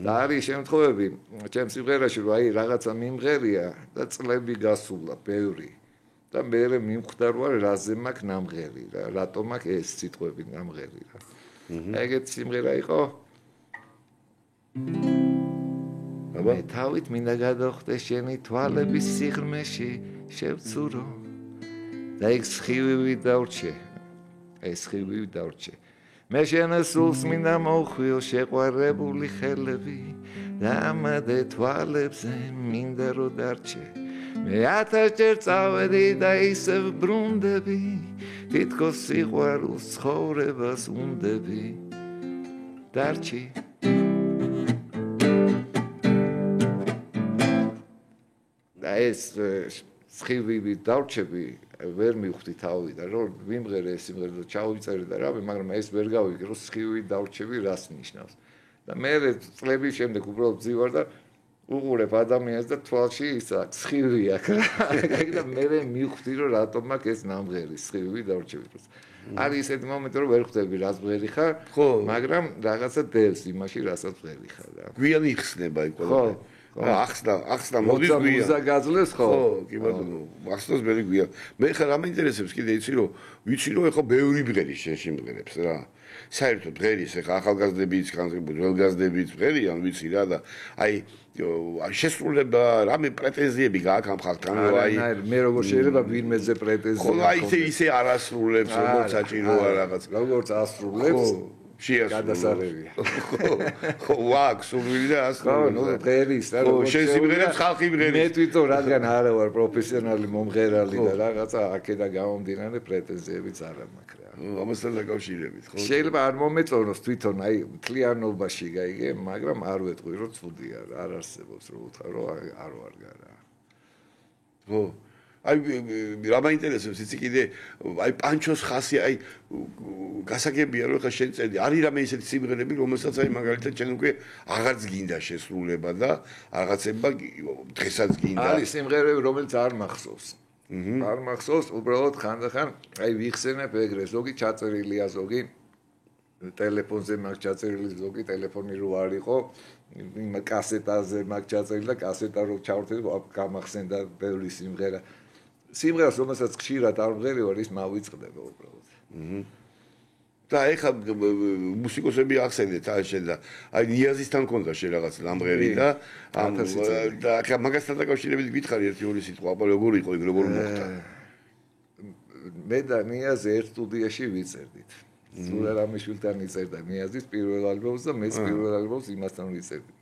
და არის შემთხვევები, ჩემ სიმღერაში რომ აი რაღაცა მიმღერია და წლები გასულა, ბევრი. და მე მიმხვდარ ვარ რაზე მაქვს ნამღერი რა რატომ მაქვს ეს სიტყვები ნამღერი რა ეგეთ სიმღერა იყო აბა თავით მინდა გადახდე შენი თვალების სიღრმეში შევცურო და ეგ სხივი დავრჩე ეს სხივი დავრჩე მე შენს სულს მინდა მოხვიო შეყვარებული ხელები და ამადე თვალებზე მინდა რო დარჩე მე ათასჯერ წავედი და ისევ ბრუნდები თითქოს სიყვარულს ცხოვრებას უნდები დარჩი და ეს სხივი დავრჩები ვერ მივხვდი თავიდან რომ ვიმღერე ეს სიმღერა და ჩავიწერე და რა მაგრამ ეს ვერ გავიგე რომ სხივი დავრჩები რას ნიშნავს და მე წლების შემდეგ უბრალოდ ძივარ და უყურებ ადამიანს და თვალში ის აქვს სხივი აქვს რა და მე მივხვდი რომ რატომ მაქვს ეს ნამღერი სხივი დავრჩები არის ესეთი მომენტი რომ ვერ ხვდები რას მღერი ხარ მაგრამ რაღაცა დევს იმაში რასაც მღერი ხარ რა გვიანი იხსნება იქ ყველა ახსნა მოდის გვიან მუზა გაძლევს ხო კი ბატონო ახსნას მე გვიან მე ხარ ამ ინტერესებს კიდე იცი რომ ვიცი რომ ეხა ბევრი მღერი შემღერებს რა საერთოდ მღერის ეხა ახალგაზრდებიც ძველგაზრდებიც მღერიან ვიცი რა და აი შესრულება რამე პრეტენზიები გააქვს ამ ხალხთან რომ აი მე როგორ შეიძლება ვინმეზე პრეტენზია ხო აი ისე არასრულებს როგორც საჭიროა რაღაც როგორც ასრულებს გადასარევია ხო ვაკ სულვილი და ასრულებს ხო ნუ მღერის რა როგორ შემიღებს ხალხი მღერის მე თვითონ რადგან არა ვარ პროფესიონალი მომღერალი და რაღაცა აქედან გამომდინარე პრეტენზიებიც არ მაქვს რა ამასთან დაკავშირებით ხო შეიძლება არ მომეწონოს თვითონ აი მთლიანობაში გაიგე მაგრამ არ ვეტყვი რომ ცუდია არ არსებობს რომ უთხრა რომ არ ვარ გარა ხო აი რა მაინტერესებს იცი კიდე აი პანჩოს ხასი აი გასაგებია რომ ხა შენ წერდი არის რამე ისეთი სიმღერები რომელსაც აი მაგალითად ჩვენ უკვე აღარც გინდა შესრულება და რაღაცება დღესაც გინდა არის სიმღერები რომელიც არ მახსოვს არ მახსოვს უბრალოდ ხანდახან აი ვიხსენებ ეგრე ზოგი ჩაწერილია ზოგი ტელეფონზე მაგ ჩაწერილი ზოგი ტელეფონი რო არ იყო იმ კასეტაზე მაგ ჩაწერილი და კასეტა რო ჩავერთდი გამახსენდა ბევრი სიმღერა სიმღერას რომელსაც ხშირად არ მღერივარ ის მავიწყდება უბრალოდ და ეხლა მუსიკოსები ახსენეთ შენ და აი ნიაზისთან ქონდა შენ რაღაც ნამღერი და და მაგასთან დაკავშირებით გითხარი ერთი ორი სიტყვა აბა როგორ იყო იქ როგორ მოხდა მე და ნიაზი ერთ სტუდიაში ვიწერდით სულ რამიშვილთან იწერდა ნიაზის პირველ ალბომს და მეც პირველ ალბომს იმასთან ვიწერდი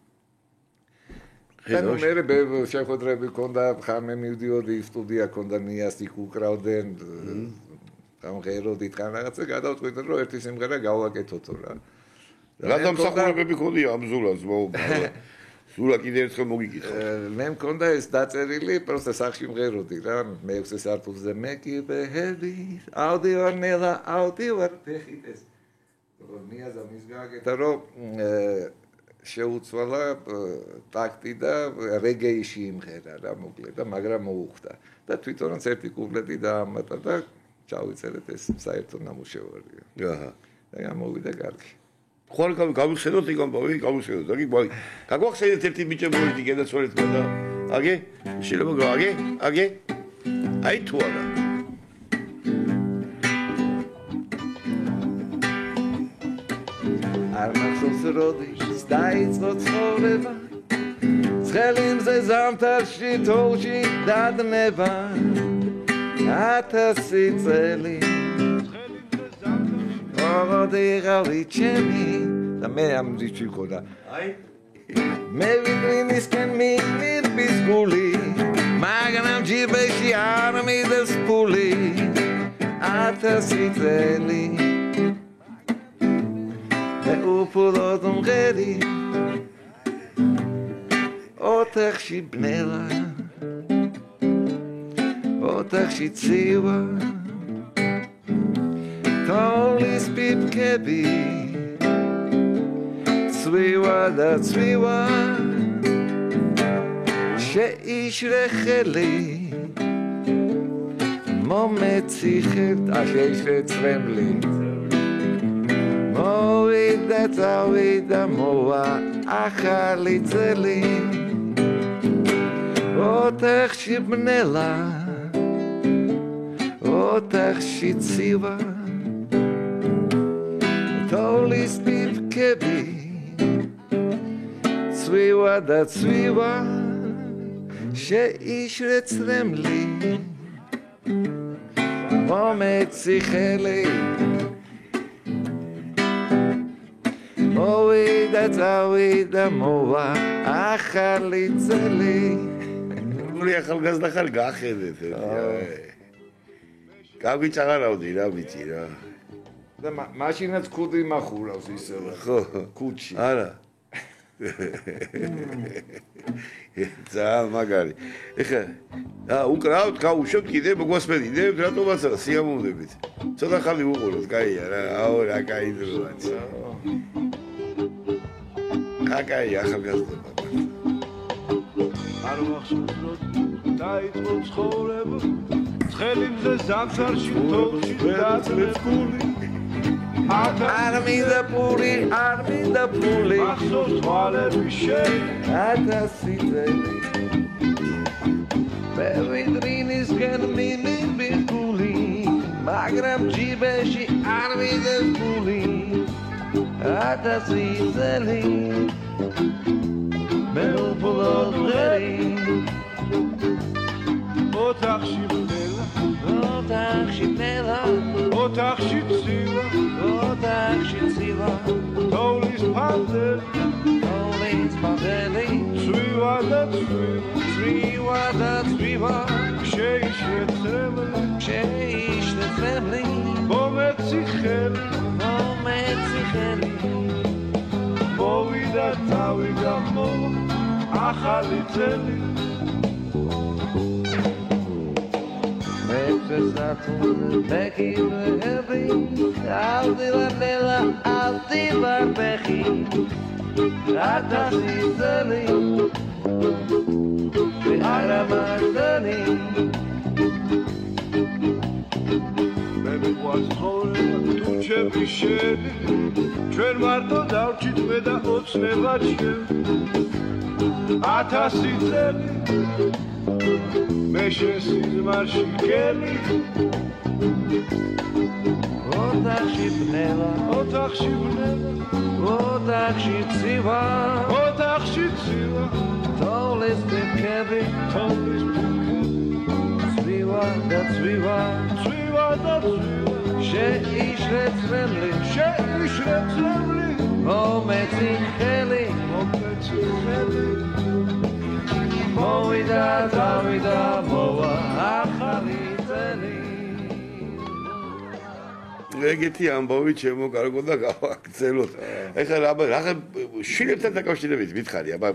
ანუ მე შეხვედრები ქონდა ხამე მივდიოდი სტუდია ქონდა ნიაზი უკრავდნენ გამღეროდით რაღაცა გადავწყვიტე რომ ერთი სიმღერა გავაკეთოთო რა გადამსახურებები ქონდია ამ ზულას ზულა კიდე ერთხელ მოგიკითხა მე მქონდა ეს დაწერილი პროსტა სახში მღეროდი რა მე-6 სართულზე მე კიბეები აუდიორნელა აუდიორ ფეხიტეს ნიაზა მის გააკეთა რომ შეუცვალა ტაქტი და რეგეიში იმღერა რა მოკლედ და მაგრამ მოუხდა და თვითონაც ერთი კუპლეტი დაამატა და ჩავიწერეთ ეს საერთო ნამუშევარია. აჰა. და გამოვიდა კარგი. ხوار გავიხსენოთ იქ ამბავი, გავიხსენოთ. აგი, გაგვახსენეთ ერთი ბიჭებოიდი გადაცვალეთ და აგი, შეიძლება აგი. აი თუ არა. არ მახსოვს როდის დაიწყო ცხოვრება. ცხელიმზე ზამთარში თოვლში დადნება. 1000 წელი აღდიღავი ჩემი და მე ამ ძიჭი ხოდა აი მე ვინისკენ მირბის გული მაგრამ ჯიბეში არ მიდეს ფული 1000 წელი მე უფლოდ მღერი ოთახში ბნელა ოთახში ცივა თოლის პიპკები ცვივა და ცვივა შეიშრე ხელი მომეციხებთ შეიშრე წრემლი მოვიდა წავიდა მოვა ახალი წელი ოთახში ბნელა ოთახში ცივა თოლის პიპკები ცვივა და ცვივა შეიშრე წრემლი მომეციხელი მოვიდა წავიდა მოვა ახალი წელი გული ახალგაზრდა ხარ გახედეთ გაგვიჭაღარავდი რა ბიჭი რა და მაშინაც ქუდი მახურავს ისევ ხო ქუდში არა ძა მაგარი ეხა უკრავთ გავუშვებთ კიდე მოგვასმენინებთ რატომაც არა სიამოვნებით ცოტა ხალი უყუროთ კაია რა აო რა კაი დროა კაკაი ახალგაზრდა არ მახსოვს რომ დაიწყო ცხოვრება ცხელიმზე ზამთარში თოვლში დაწლეთ გული არ მინდა ფული მახსოვს თვალები შენ 1000 წელი მე ვინდრინისკენ მინიბის გული მაგრამ ჯიბეში არ მიდეს ფული 1000 წელი მე უფლოდ მღერი ოთახში ბნელა ოთახში ცივა თოვლის ფანძელი ცვივა და ცვივა შეიშრე წრემლი მომეციხელი მოვიდა წავიდა მოვა ახალი წელი მე კიბეები აუდივარ ფეხი 1000 წელი არა მარტანი მე მიყვარს ცხოვრება თუ ჩემი შენი ჩვენ მარტო დავრჩით მე და ოცნება ჩემ 1000 წელი მე შენ სიზმარში გელი ოთახში ბნელა ოთახში ცივა თოვლის პიკები ცივა და ცივა შეიშრეცრემლი მომეცი ხელი მოვიდა დავიდა მოვა ახალი წელი ეგეთი ამბავი ჩემო კარგო და გავაგრძელოთ. ეხლა რა შვილებთან დაკავშირებით მითხარი, აბა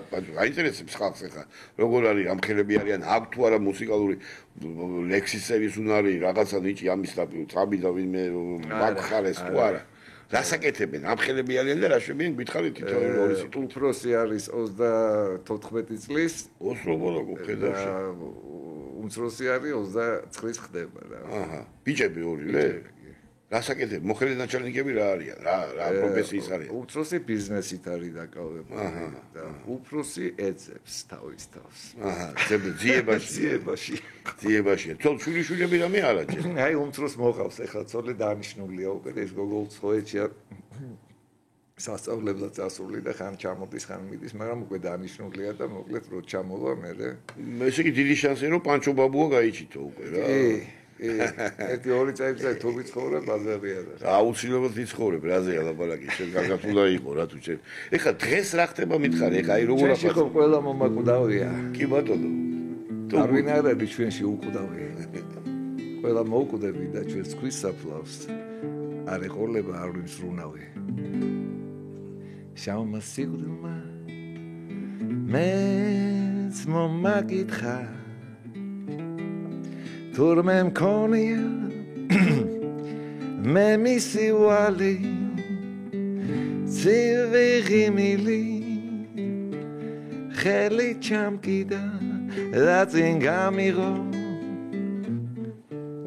აინტერესებს ხალხს ეხლა როგორ არის ამხელები არიან, აქვს თუ არა მუსიკალური ლექსისების უნარი, რაღაცა ნიჭი ამის წამი და ვინმე მაგხარეს თუ არა. რასაკეთებენ? ამხელები არიან და რა შვებიან გითხარით თითოეული ორი სიტყვით. უფროსი არის 34 წლის, ოსრობოლოგო ხედავში. უმცროსი არის 29 ხდება რა. აჰა, ბიჭები ორივე? რასაკეთებ? მოხელე ნაჩალნიკები რა არიან? რა პროფესიის არიან? უმცროსი ბიზნესით არის დაკავებული და უფროსი ეძებს თავის თავს. აჰა, ძიებაში. თол შვილიშვილები რამე არა ჯერ. აი უმცროს მოყავს ეხლა ცოლი დანიშნულია უკვე ეს გოგო უცხოეთშია სასწავლებლად წასული და ხან ჩამოდის ხან მიდის, მაგრამ უკვე დანიშნულია და მოკლედ რო ჩამოვა მე. ესე იგი დიდი შანსია რომ პანჩო ბაბუა გაიჩითო უკვე რა. ერთი ორი წელიწად თუ ვიცხოვრებ ბაზარია და აუცილებლად ვიცხოვრებ რაზეა ლაპარაკი შენ კარგად უნდა იყო რა თუ შენ ეხლა დღეს რა ხდება მითხარი ეხლა აი როგორ ჩვენში ხო ყველა მომაკვდავია კი ბატონო არ ვინ არ არის ჩვენში უკვდავია ყველა მოკვდები და ჩვენს ქვის საფლავს არ ეყოლება არ ვინ სრუნავი შაუმა სიგურმა მეც მომაკითხა თურმე მქონია მე მისივალი ცივიღიმილი ხელი ჩამკიდა და წინ გამიღო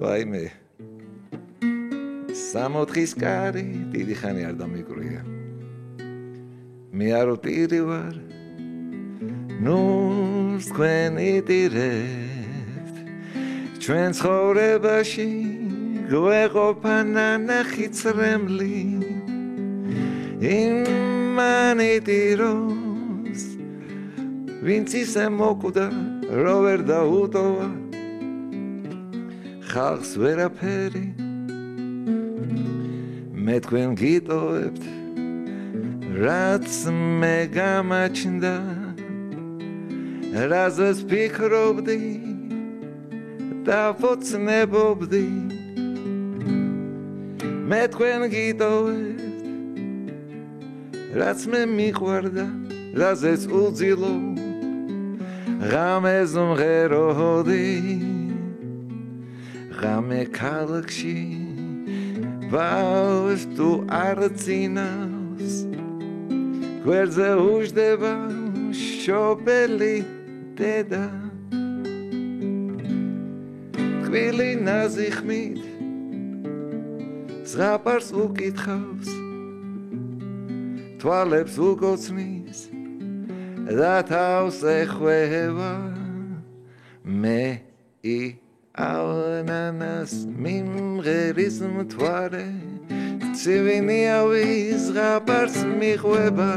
ვაიმე სამოთხის კარი დიდი ხანი არ დამიკვრია მე არ ვტირი ვარ ნურს თქვენი ტირებთ ჩვენ ცხოვრებაში გვეყოფა ნანახი წრემლი იმანიტიროს ვინც ისე მოკვდა რო ვერ დაუტოვა ხალხს ვერაფერი მე თქვენ გიტოვებთ რაც მე გამაჩნდა რაზეც ფიქრობდი და ფოცნებობდი მე თქვენ გიტოვებთ რაც მე მიყვარდა რაზეც უძილო ღამეს მღეროდი ღამე ქალაქში ბავს თუ არ წინავს გვერდზე უждდება შობელი დედა თბილი ნაზიხმით ზღაპარს უკითხავს თვალებს უგოცნის და თავს ეხვევა მე ავნანას მიმღერის მთვარე ცივინიავი ზღაპარს მიყვება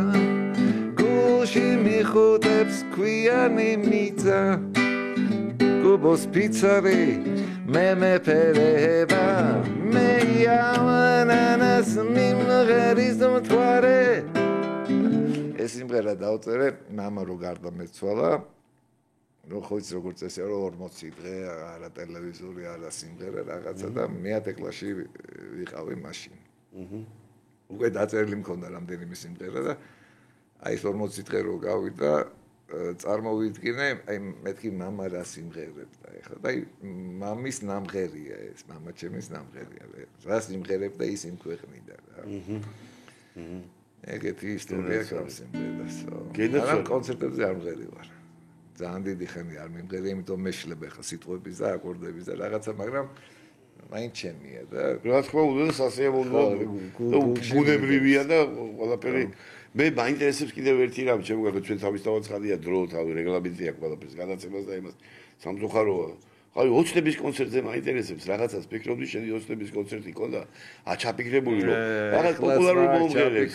გულში მიხუტებს ქვიანი მიწა გუბოს პიცარი მე მეფერება მე ავნანას მიმღერის მთვარე ეს სიმღერა დავწერე მამა რო გარდა მეცვალა რო ხოიც როგორც ესე რო 40 დღე არა ტელევიზორი არა სიმღერა რაღაცა და მე-10 კლასში ვიყავი მაშინ. უკვე დაწერილი მქონდა რამდენიმე სიმღერა და აი 40 დღე რო გავიდა წარმოვიდგინე აი მეთქი მამა რა სიმღერებდა ეხლა და აი მამის ნამღერია ეს მამა ჩემის ნამღერია რა სიმღერებდა ის იმ ქვეყნიდან რა. ეგეთი ისტორია ქავს სიმღერასო. არა კონცერტებზე არ მღერი ვარ. ძალიან დიდი ხანი არ მიმღერი, იმიტომ მეშლებ ახლა სიტყვების და აკორდების და რაღაცა, მაგრამ მაინც ჩემია და რა თქმა უნდა სასიამოვნოა ბუნებრივია და ყველაფერი მე მაინტერესებს კიდევ ერთი რამ ჩემო გახო ჩვენ თავისთავად ცხადია დრო თავი რეგლამენტი აქვს ყველაფერს გადაცემას და იმას სამწუხაროა აი ოცნების კონცერტზე მაინტერესებს რაღაცას ფიქრობდი შენი ოცნების კონცერტი ქონდა აჩაფიქრებული რომ რაღაც პოპულარული მომღერლებს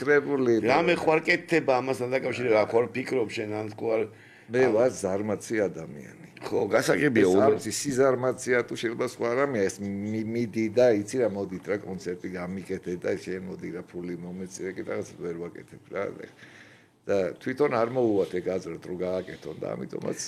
რამე ხوار კეთდება ამასთან დაკავშირებით რა ხوار ფიქრობ შენ ან ხوار მე ვარ ზარმაცი ადამიანი ხო გასაგებია სიზარმაცია თუ შეიძლება სხვა რამე ეს მიდი და იცი რა მოდით რა კონცერტი გამიკეთე და შენ მოდი რა ფული მომეწირე კი რაღაც ვერ ვაკეთებ რა და თვითონ არ მოუვათ ეგ აზრით რომ გააკეთონ და ამიტომაც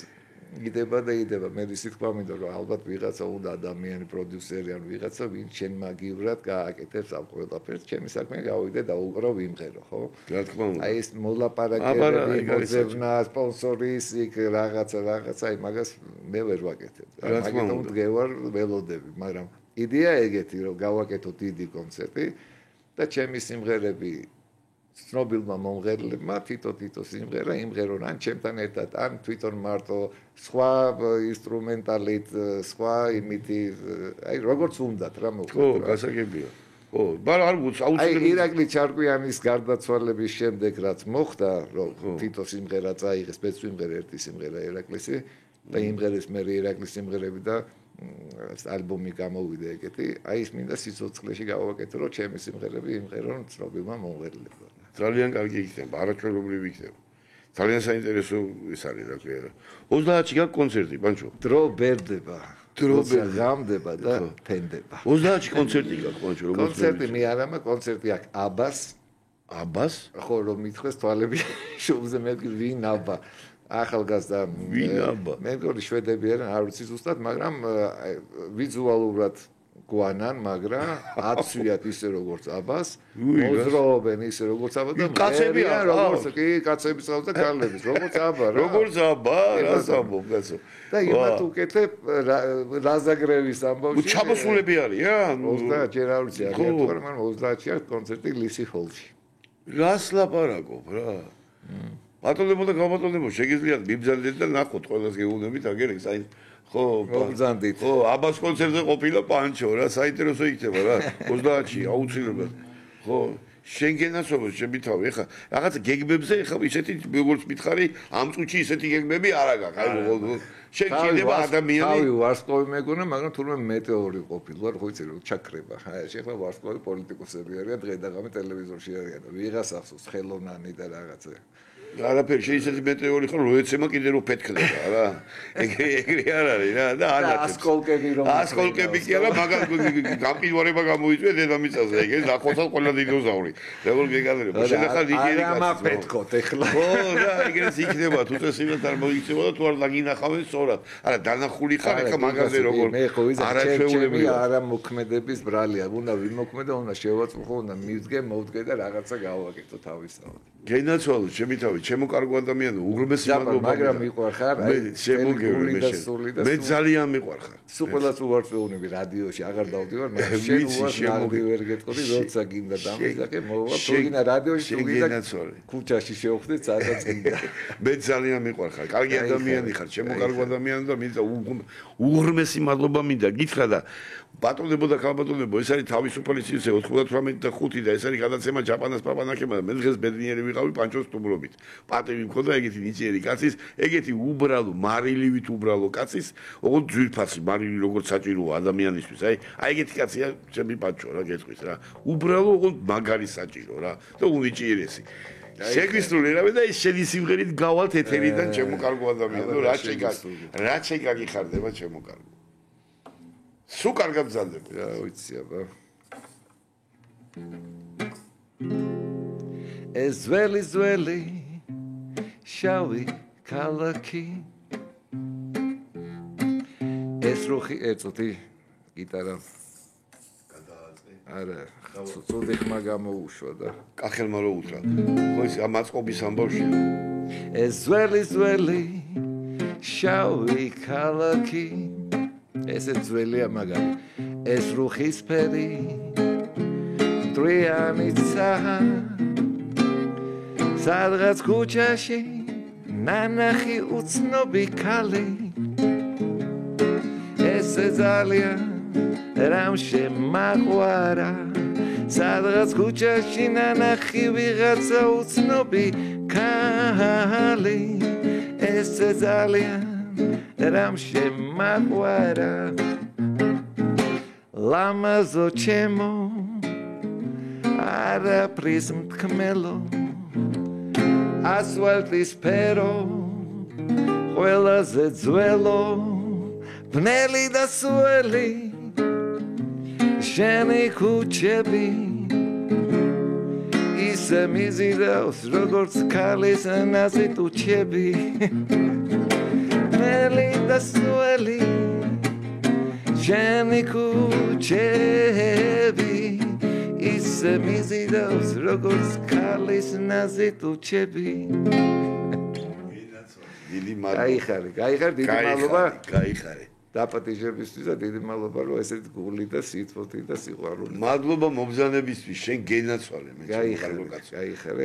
იდება და იდება მე ისე თქვა მინდა რომ ალბათ ვიღაცა უნდა ადამიანი პროდიუსერი ან ვიღაცა ვინ შენ მაგივრად გააკეთებს ამ ყველაფერს ჩემი საქმე გავიდე და უკრო ვიმღერო ხო რა თქმა უნდა აი ეს მოლაპარაკებები მოძებნა სპონსორის იქ რაღაცა აი მაგას მე ვერ ვაკეთებ მაგიტომ მდგევარ ველოდები მაგრამ იდეა ეგეთი რომ გავაკეთოთ დიდი კონცერტი და ჩემი სიმღერები ცნობილმა მომღერლებმა თითო სიმღერა იმღერონ ან ჩემთან ერთად ან თვითონ მარტო სხვა ინსტრუმენტალით სხვა იმითი აი როგორც უნდათ რა მოხდა ხო გასაგებია ხო მაგრამ არ აი ირაკლი ჩარკვიანის გარდაცვალების შემდეგ რაც მოხდა რომ თითო სიმღერა წაიღეს ბეწვიმღერა ერთი სიმღერა ირაკლისი და იმღერეს მე ირაკლის სიმღერები და ალბომი გამოვიდა ეგეთი აი ის მინდა სიცოცხლეში გავაკეთო რომ ჩემი სიმღერები იმღერონ ცნობილმა მომღერლებმა ძალიან კარგი იქნება, არაჩვეულებრივი იქნება. ძალიან საინტერესო ის არის რა ქვია. 30-ში გაქვს კონცერტი, ბანჩო. დრო ბერდება. დრო გამდება და თენდება. 30-ში კონცერტი გაქვს, ბანჩო, როგორც კონცერტი მე არამა კონცერტი აქვს აბას. ხო რომ მითხეს თვალები შუბზე მე ვინ აბა. ახალგაზრდა მე მგონი შვედები არიან, არ ვიცი ზუსტად, მაგრამ ვიზუალურად გვანან, მაგრამ აცვიათ ისე როგორც აბას, მოძრაობენ ისე როგორც აბა და კაცებია როგორც კი კაცების ყავს და ქალების, როგორც აბა რა. როგორც აბა, რას ამბობ, კაცო. და იმათ უკეთებ რაზაგრევის ამბავში. ჩამოსულები არიან? 30 ჯერ არ ვიცი, მაგრამ 30-ში აქვს კონცერტი ლისი ჰოლში. რას ლაპარაკობ რა? ბატონებო და გამბატონებო, შეგიძლიათ მიბრძანდეთ და ნახოთ ყველას გეუბნებით აგერ ეს აი ხო, მოგზანდით. ხო, აბას კონცერტზე ყოფილა პანჩო რა, საინტერესო იქნება რა. 30-ში აუცილებლად. ხო, შენგენაცობა შემითავი, ეხა რაღაც გეგმებზე ეხა ისეთი როგორც მითხარი, ამ წუთში ისეთი გეგმები არ აქვს. აი, შენ კიდევა ადამიანი. თავი ვარსკვლავი მეგონა, მაგრამ თურმე მეტეორი ყოფილა, ხო იცი რომ ჩაქრება. აი, შეხლა ვარსკვლავი პოლიტიკოსები არიან, დღე და ღამე ტელევიზორში არიან. ვიღას ახსოვს ხელოვნანი და რაღაცა. არაფერი შეიძლება მეტეორი ხო რო ეცემა კიდე რო ფეთქდება რა ეგრე არ არის რა და ასკოლკები კი არა მაგრამ გამყინვარება გამოიწვია დედამიწაზე ეგ ეს ახოცა ყველა დინოზავრი როგორ გეკადრება შენახა ნიგერი კაცი არა მაფეთქოთ ეხლა ხო რა ეგრეც იქნება თუ წესილად არ მოიქცევა და თუ არ დაგინახავენ სწორად არა დანახული ხარ ეხლა მაგაზე როგორ არაჩვეულებრივია არა მოქმედების ბრალია უნდა ვიმოქმედო უნდა შევაწუხო უნდა მივდგე მოვდგე და რაღაცა გავაკეთო თავისთავად გენაცვალო ჩემი თავი ჩემო კარგო ადამიანი უგრმესი მადლობა მაგრამ მიყვარხარ აი შემოგევი მე ძალიან მიყვარხარ სულ ყველას უვარწეუნები რადიოში აღარ დავდივარ მაგრამ შენ უარს ვერ გეტყოდი როცა გინდა დამიზაკე მოვა პროგინა რადიოში გინდა ქუჩაში შევხვდე სადაც გინდა მე ძალიან მიყვარხარ კარგი ადამიანი ხარ ჩემო კარგო ადამიანი და მინდა უგრმესი მადლობა მინდა გითხრა და ბატონებო და ქალბატონებო ეს არის თავისუფალი სივრცე 98 და 5 და ეს არის გადაცემა ჯაპანას პაპანაკება და მე დღეს ბედნიერი ვიყავი პანჩოს სტუმრობით პატივი მქონდა ეგეთი ნიჭიერი კაცის ეგეთი უბრალო მარილივით უბრალო კაცის ოღონდ ძვირფასი მარილი როგორც საჭიროა ადამიანისთვის აი ეგეთი კაცია ჩემი პანჩო რა გეტყვის რა უბრალო ოღონდ მაგარი საჭირო რა და უნიჭიერესი შეგვისწრული რავი და ეს შენი სიმღერით გავალთ ეთერიდან ჩემო კარგო ადამიანო რა შეგაგი ხარდება ჩემო კარგო სულ კარგად გზადდება რა ვიცი აბა ეს ძველი შავი ქალაქი ეს რუხი ეწოთი გიტარა არა ცუდი ხმა გამოუშვა და კახელმა რო უთრა ხო ის ამაწყობის ამბავში ეს ძველი შავი ქალაქი ესე ძველია მაგარი ეს რუხისფერი დრიანიცა სადღაც ქუჩაში ნანახი უცნობი ქალი ესე ძალიან რამ შემაყვარა სადღაც ქუჩაში ნანახი ვიღაცა უცნობი ქალი ეს ძალიან რამ შემაყვარა ლამაზო ჩემო არაფრის მთქმელო ასვალტის ფერო ყველაზე ძველო ბნელი და სველი შენი ქუჩები ისე მიზიდავს როგორც ქალის ნაზი ტუჩები ბნელი და სველი შენი ქუჩები ისე მიზიდავს როგორც ქალის ნაზი ტუჩები დიდი მადლობა. გაიხარ, დიდი მადლობა. გაიხარე. დაპატიჟებისთვის და დიდი მადლობა, რომ ესეთ გული და სიტყვოთი და სიყვარული. მადლობა მომბრძანებისთვის, შენ გენაცვალე მე. გაიხარე.